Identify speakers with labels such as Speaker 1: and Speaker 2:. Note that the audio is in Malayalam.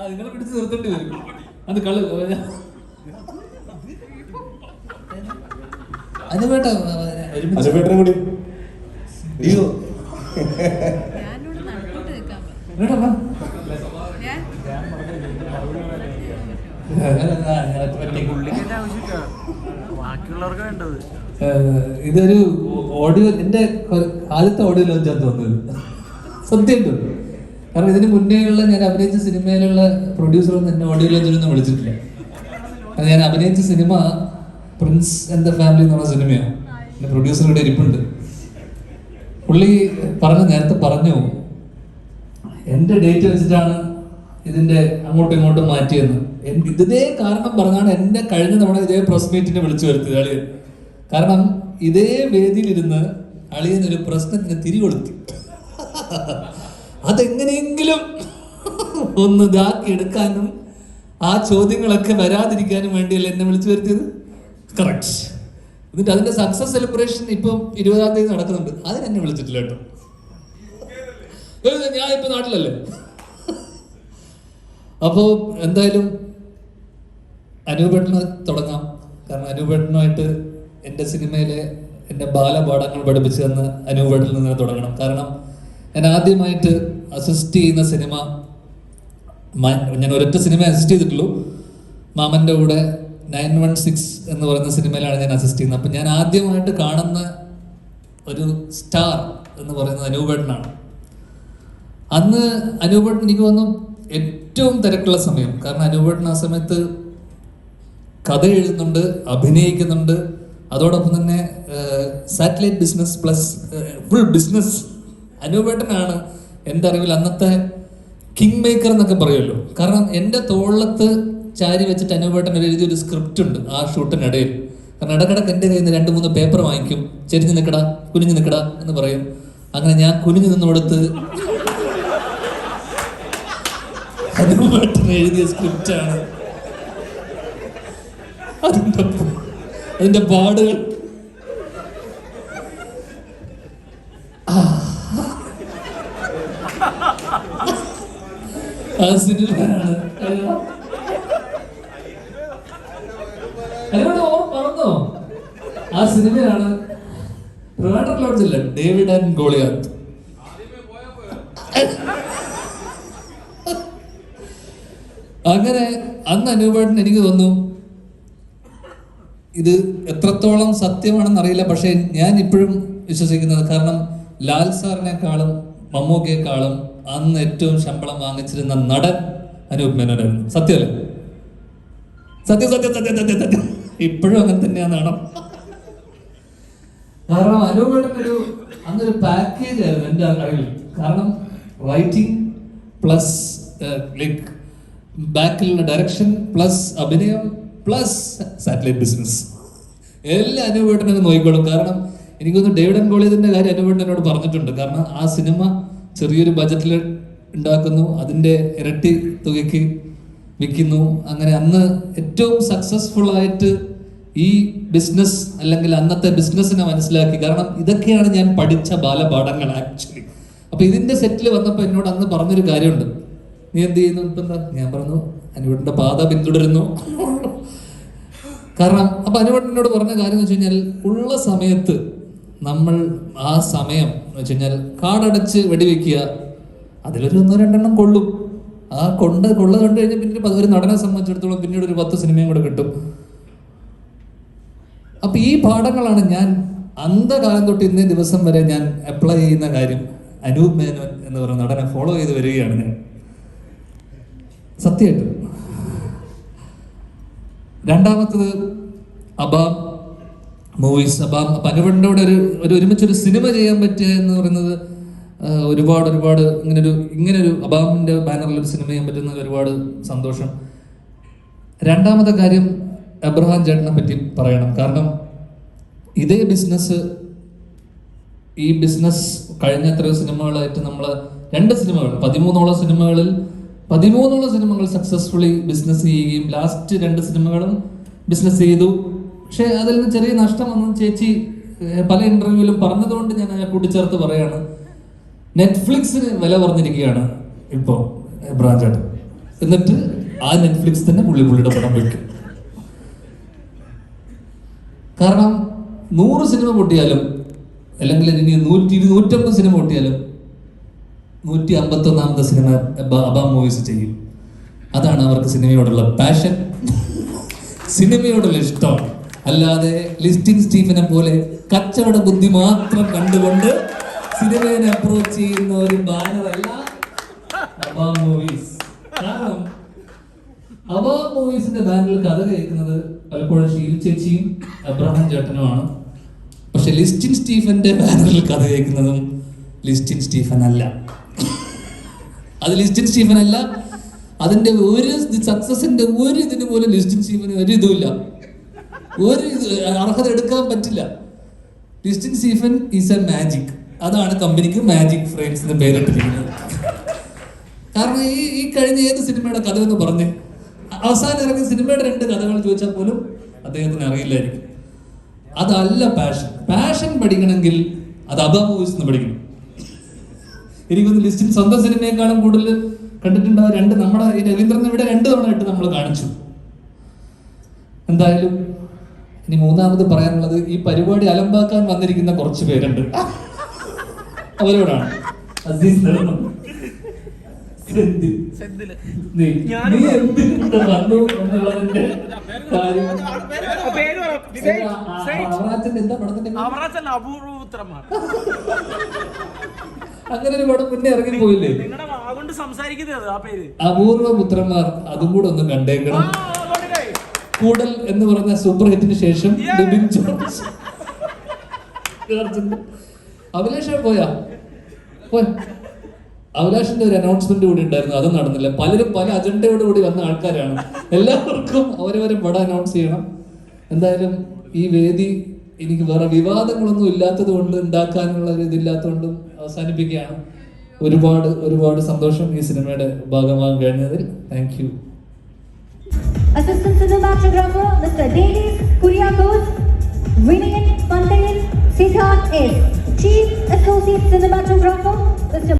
Speaker 1: നിങ്ങളെ പിടിച്ച് നിർത്തേണ്ടി വരും. അത് കളി
Speaker 2: അനുപേട്ടനും കൂടി
Speaker 1: അയ്യോ
Speaker 3: ബാക്കിയുള്ളവർക്ക് വേണ്ടത്.
Speaker 1: ഇതൊരു ഓഡിയോ, എൻ്റെ ആദ്യത്തെ ഓഡിയോ ലോഞ്ചാന്ന് തോന്നുന്നത് സത്യമായിട്ടും. കാരണം ഇതിന് മുന്നേയുള്ള ഞാൻ അഭിനയിച്ച സിനിമയിലുള്ള പ്രൊഡ്യൂസറൊന്നും എന്നെ ഓഡിയോ ലോഞ്ചിലൊന്നും വിളിച്ചിട്ടില്ല. അത് ഞാൻ അഭിനയിച്ച cinema Prince and the family എന്ന് പറഞ്ഞ സിനിമയാണ്. എൻ്റെ പ്രൊഡ്യൂസർ ഇവിടെ ഇരിപ്പുണ്ട്. പുള്ളി നേരത്തെ പറഞ്ഞു എൻ്റെ ഡേറ്റ് വെച്ചിട്ടാണ് ഇതിൻ്റെ അങ്ങോട്ടും ഇങ്ങോട്ടും മാറ്റിയെന്ന്. ഇതേ കാരണം പറഞ്ഞാണ് എന്നെ കഴിഞ്ഞ തവണ ഇതേ പ്രസ് മീറ്റിനെ വിളിച്ചു വരുത്തിയത് അളിയൻ. കാരണം ഇതേ വേദിയിലിരുന്ന് അളിയൻ ഒരു പ്രശ്നത്തിന് തിരികൊളുത്തി. അതെങ്ങനെയെങ്കിലും ഒന്ന് ഇതാക്കി എടുക്കാനും ആ ചോദ്യങ്ങളൊക്കെ വരാതിരിക്കാനും വേണ്ടിയല്ല എന്നെ വിളിച്ചു വരുത്തിയത്. കറക്റ്റ്. എന്നിട്ട് അതിന്റെ സക്സസ് സെലിബ്രേഷൻ ഇപ്പം 20-ാം തീയതി നടക്കുന്നുണ്ട്. അതിനെന്നെ വിളിച്ചിട്ടില്ല കേട്ടോ. ഞാൻ ഇപ്പൊ നാട്ടിലല്ലേ. അപ്പോൾ എന്തായാലും അനൂപേട്ടന് തുടങ്ങാം. കാരണം അനൂപേട്ടനുമായിട്ട് എൻ്റെ സിനിമയിലെ എൻ്റെ ബാലപാഠങ്ങൾ പഠിപ്പിച്ചു തന്ന അനൂപേട്ടനിൽ നിന്ന് തുടങ്ങണം. കാരണം ഞാൻ ആദ്യമായിട്ട് അസിസ്റ്റ് ചെയ്യുന്ന സിനിമ, ഞാൻ ഒരൊറ്റ സിനിമ അസിസ്റ്റ് ചെയ്തിട്ടുള്ളൂ. മാമൻ്റെ കൂടെ 916 എന്ന് പറയുന്ന സിനിമയിലാണ് ഞാൻ അസിസ്റ്റ് ചെയ്യുന്നത്. അപ്പം ഞാൻ ആദ്യമായിട്ട് കാണുന്ന ഒരു സ്റ്റാർ എന്ന് പറയുന്നത് അനൂപേട്ടനാണ്. അന്ന് അനൂപേട്ടൻ എനിക്ക് തോന്നുന്നു ഏറ്റവും തിരക്കുള്ള സമയം. കാരണം അനൂപേട്ടൻ ആ സമയത്ത് കഥ എഴുതുന്നുണ്ട്, അഭിനയിക്കുന്നുണ്ട്, അതോടൊപ്പം തന്നെ satellite business plus full business. അനൂപേട്ടനാണ് എൻ്റെ അറിവിൽ അന്നത്തെ കിങ് മേക്കർ എന്നൊക്കെ പറയുമല്ലോ. കാരണം എൻ്റെ തോളത്ത് ചാരി വെച്ചിട്ട് അനൂപേട്ടൻ എഴുതിയൊരു സ്ക്രിപ്റ്റ് ഉണ്ട് ആ ഷൂട്ടിനിടയിൽ. കാരണം ഇടക്കിടക്ക് എൻ്റെ കയ്യിൽ നിന്ന് 2-3 പേപ്പർ വാങ്ങിക്കും. ചെരിഞ്ഞ് നിൽക്കടാ, കുനിഞ്ഞ് നിൽക്കടാ എന്ന് പറയും. അങ്ങനെ ഞാൻ കുനിഞ്ഞു നിന്ന് കൊടുത്ത് അനൂപേട്ടൻ എഴുതിയ സ്ക്രിപ്റ്റാണ്. അതിന്റെ പാടുകൾ ആ സിനിമയാണ്. പറഞ്ഞോ, ആ സിനിമയാണ് ട്രിവാൻഡ്രം ലോഡ്ജില്ല, ഡേവിഡ് ആൻഡ് ഗോളിയാത്ത്. അങ്ങനെ അന്ന് അനൂപേട്ടൻ എനിക്ക് തോന്നുന്നു, ഇത് എത്രത്തോളം സത്യമാണെന്ന് അറിയില്ല, പക്ഷേ ഞാൻ ഇപ്പോഴും വിശ്വസിക്കുന്നത്, കാരണം ലാൽ സാറിനെക്കാളും മമ്മൂക്കയെക്കാളും അന്ന് ഏറ്റവും ശമ്പളം വാങ്ങിച്ചിരുന്ന നടൻ അനൂപ് മേനോനായിരുന്നു. സത്യമല്ലേ? സത്യം സത്യം സത്യം സത്യം സത്യം. ഇപ്പോഴും അങ്ങനെ തന്നെയാണെന്നാണ്. കാരണം അനൂപേട്ടനൊരു അന്നൊരു പാക്കേജ് ആയിരുന്നു എൻ്റെ അറിവിൽ. കാരണം റൈറ്റിംഗ് പ്ലസ് ലൈക്ക് ബാക്കിലുള്ള ഡയറക്ഷൻ പ്ലസ് അഭിനയം പ്ലസ് സാറ്റലൈറ്റ് ബിസിനസ് എല്ലാം അനൂപേട്ടനൊക്കെ നോക്കിക്കോളും. കാരണം എനിക്കൊന്ന് ഡേവിഡ് ആൻഡ് ഗോളിയാത്തിന്റെ കാര്യം അനൂപേട്ടൻ എന്നോട് പറഞ്ഞിട്ടുണ്ട്. കാരണം ആ സിനിമ ചെറിയൊരു ബജറ്റിൽ ഉണ്ടാക്കുന്നു, അതിൻ്റെ ഇരട്ടി തുകയ്ക്ക് വിൽക്കുന്നു. അങ്ങനെ അന്ന് ഏറ്റവും സക്സസ്ഫുൾ ആയിട്ട് ഈ ബിസിനസ് അല്ലെങ്കിൽ അന്നത്തെ ബിസിനസ്സിനെ മനസ്സിലാക്കി. കാരണം ഇതൊക്കെയാണ് ഞാൻ പഠിച്ച ബാലപാഠങ്ങൾ ആക്ച്വലി. അപ്പൊ ഇതിന്റെ സെറ്റിൽ വന്നപ്പോൾ എന്നോട് അന്ന് പറഞ്ഞൊരു കാര്യമുണ്ട്, നീ എന്ത് ചെയ്യുന്നു ഇപ്പം എന്താ? ഞാൻ പറഞ്ഞു അനൂപേട്ടന്റെ പാത പിന്തുടരുന്നു. കാരണം അപ്പൊ അനൂപേട്ടനോട് പറഞ്ഞ കാര്യം എന്ന് വെച്ച് കഴിഞ്ഞാൽ, ഉള്ള സമയത്ത് നമ്മൾ ആ സമയം എന്ന് വെച്ച് കഴിഞ്ഞാൽ കാടടച്ച് വെടിവെക്കുക, അതിലൊരു 1-2 കൊള്ളും. ആ കൊള്ള കണ്ടു കഴിഞ്ഞാൽ പിന്നെ ഒരു നടനെ സംബന്ധിച്ചിടത്തോളം പിന്നീട് ഒരു 10 സിനിമയും കൂടെ കിട്ടും. അപ്പൊ ഈ പാഠങ്ങളാണ് ഞാൻ അന്ധകാലം തൊട്ട് ഇന്നേ ദിവസം വരെ ഞാൻ അപ്ലൈ ചെയ്യുന്ന കാര്യം. അനൂപ് മേനോൻ എന്ന് പറയുന്ന നടനെ ഫോളോ ചെയ്ത് വരികയാണ് ഞാൻ, സത്യമായിട്ട്. രണ്ടാമത്തത് അബാം മൂവീസ്. അബാം അനൂപേട്ടൻ്റെ കൂടെ ഒരു ഒരുമിച്ചൊരു സിനിമ ചെയ്യാൻ പറ്റുക എന്ന് പറയുന്നത് ഒരുപാട് ഇങ്ങനൊരു അബാമിന്റെ ബാനറിൽ ഒരു സിനിമ ചെയ്യാൻ പറ്റുന്നത് ഒരുപാട് സന്തോഷം. രണ്ടാമത്തെ കാര്യം എബ്രഹാം ചേട്ടനെ പറ്റി പറയണം. കാരണം ഇതേ ബിസിനസ്, ഈ ബിസിനസ് കഴിഞ്ഞ എത്രയോ സിനിമകളായിട്ട് നമ്മൾ 2 സിനിമകൾ 13ഓളം സിനിമകൾ സക്സസ്ഫുള്ളി ബിസിനസ് ചെയ്യുകയും ലാസ്റ്റ് 2 സിനിമകളും ബിസിനസ് ചെയ്തു. പക്ഷെ അതിൽ നിന്ന് ചെറിയ നഷ്ടം വന്നു. ചേച്ചി പല ഇന്റർവ്യൂവിലും പറഞ്ഞതുകൊണ്ട് ഞാൻ കൂട്ടിച്ചേർത്ത് പറയാണ്, നെറ്റ്ഫ്ലിക്സിന് വില പറഞ്ഞിരിക്കുകയാണ് ഇപ്പോൾ എബ്രഹാം ചേട്ടൻ. എന്നിട്ട് ആ നെറ്റ്ഫ്ലിക്സ് തന്നെ പുള്ളിയുടെ പടം വയ്ക്കും. കാരണം 100 സിനിമ പൊട്ടിയാലും അല്ലെങ്കിൽ ഇനി 100-150 സിനിമ പൊട്ടിയാലും 151ാമത്തെ സിനിമ അബാം മൂവീസ് ചെയ്യും. അതാണ് അവർക്ക് സിനിമയോടുള്ള പാഷൻ, സിനിമയോടുള്ള ഇഷ്ടം. അല്ലാതെ ലിസ്റ്റിൻ സ്റ്റീഫനെ പോലെ കച്ചവട ബുദ്ധി മാത്രം കണ്ടുകൊണ്ട് സിനിമയെ അപ്രോച്ച് ചെയ്യുന്ന ഒരു ബാനറല്ല അബാം മൂവീസ്. കാരണം അബാം മൂവീസിന്റെ ബാനറിൽ കഥ കേൾക്കുന്നത് പലപ്പോഴും ഷീൽ ചേച്ചിയും അബ്രഹാം ചേട്ടനുമാണ്. പക്ഷെ ലിസ്റ്റിൻ സ്റ്റീഫന്റെ ബാനറിൽ കഥ കേൾക്കുന്നതും ലിസ്റ്റിൻ സ്റ്റീഫൻ അല്ല. അത് ലിസ്റ്റിൻ സ്റ്റീഫൻ അല്ല. അതിന്റെ ഒരു സക്സസിന്റെ ഒരു ഇതിന് പോലും ലിസ്റ്റിൻ സ്റ്റീഫന് ഒരു ഇതുമില്ല, ഒരു അർഹത എടുക്കാൻ പറ്റില്ല. Listin Stephen is A magic. അതാണ് കമ്പനിക്ക് മാജിക് ഫ്രെയിംസ് എന്ന് പേരിട്ടിരിക്കുന്നത്. കാരണം ഈ കഴിഞ്ഞ ഏത് സിനിമയുടെ കഥ എന്ന് പറഞ്ഞ് അവസാനം ഇറങ്ങിയ സിനിമയുടെ 2 കഥകൾ ചോദിച്ചാൽ പോലും അദ്ദേഹത്തിന് അറിയില്ലായിരിക്കും. അതല്ല പാഷൻ പഠിക്കണമെങ്കിൽ അത് അബാം മൂവീസ് നിന്ന് പഠിക്കണം. എനിക്കൊന്ന് ലിസ്റ്റിൻ സ്വന്തം സിനിമയെക്കാളും കൂടുതൽ കണ്ടിട്ടുണ്ടാവും. നമ്മുടെ ഈ രവീന്ദ്രൻ ഇവിടെ 2 തവണ ആയിട്ട് നമ്മൾ കാണിച്ചു. എന്തായാലും ഇനി 3ാമത് പറയാനുള്ളത്, ഈ പരിപാടി അലമ്പാക്കാൻ വന്നിരിക്കുന്ന കുറച്ച് പേരുണ്ട്, അവരോടാണ്. അസീസ് നെടുമൺ, നീ എന്തിനുണ്ട് വന്നു എന്നുള്ളതിന്റെ കാര്യം. എന്താ പടത്തിന്റെ അങ്ങനെ ഒരു പടം മുന്നേ ഇറങ്ങി പോയില്ലേ, അപൂർവ പുത്രന്മാർ. അതും കൂടെ ഒന്ന് കണ്ടേക്കണം. കൂടൽ എന്ന് പറഞ്ഞ സൂപ്പർ ഹിറ്റിന് ശേഷം ലിബിൻ ജോൺസ്, അഭിലാഷ് പോയ അഭിലാഷിന്റെ ഒരു അനൗൺസ്മെന്റ് കൂടി ഉണ്ടായിരുന്നു, അതും നടന്നില്ല. പലരും പല അജണ്ടയോട് കൂടി വന്ന ആൾക്കാരാണ്. എല്ലാവർക്കും അവരവരെ പടം അനൗൺസ് ചെയ്യണം. എന്തായാലും ഈ വേദി എനിക്ക് വേറെ വിവാദങ്ങളൊന്നും ഇല്ലാത്തത് കൊണ്ട്, ഉണ്ടാക്കാനുള്ള ഒരു ഇതില്ലാത്തതുകൊണ്ടും അവസാനിപ്പിക്കുകയാണ്. ഒരുപാട് സന്തോഷം ഈ സിനിമയുടെ ഭാഗമാകാൻ കഴിഞ്ഞതിൽ. Thank you.
Speaker 3: Assistant Cinematographer Mr. Davis Kuriakos, Vinayan Pandayan, Siddharth S. Chief Associate Cinematographer Mr.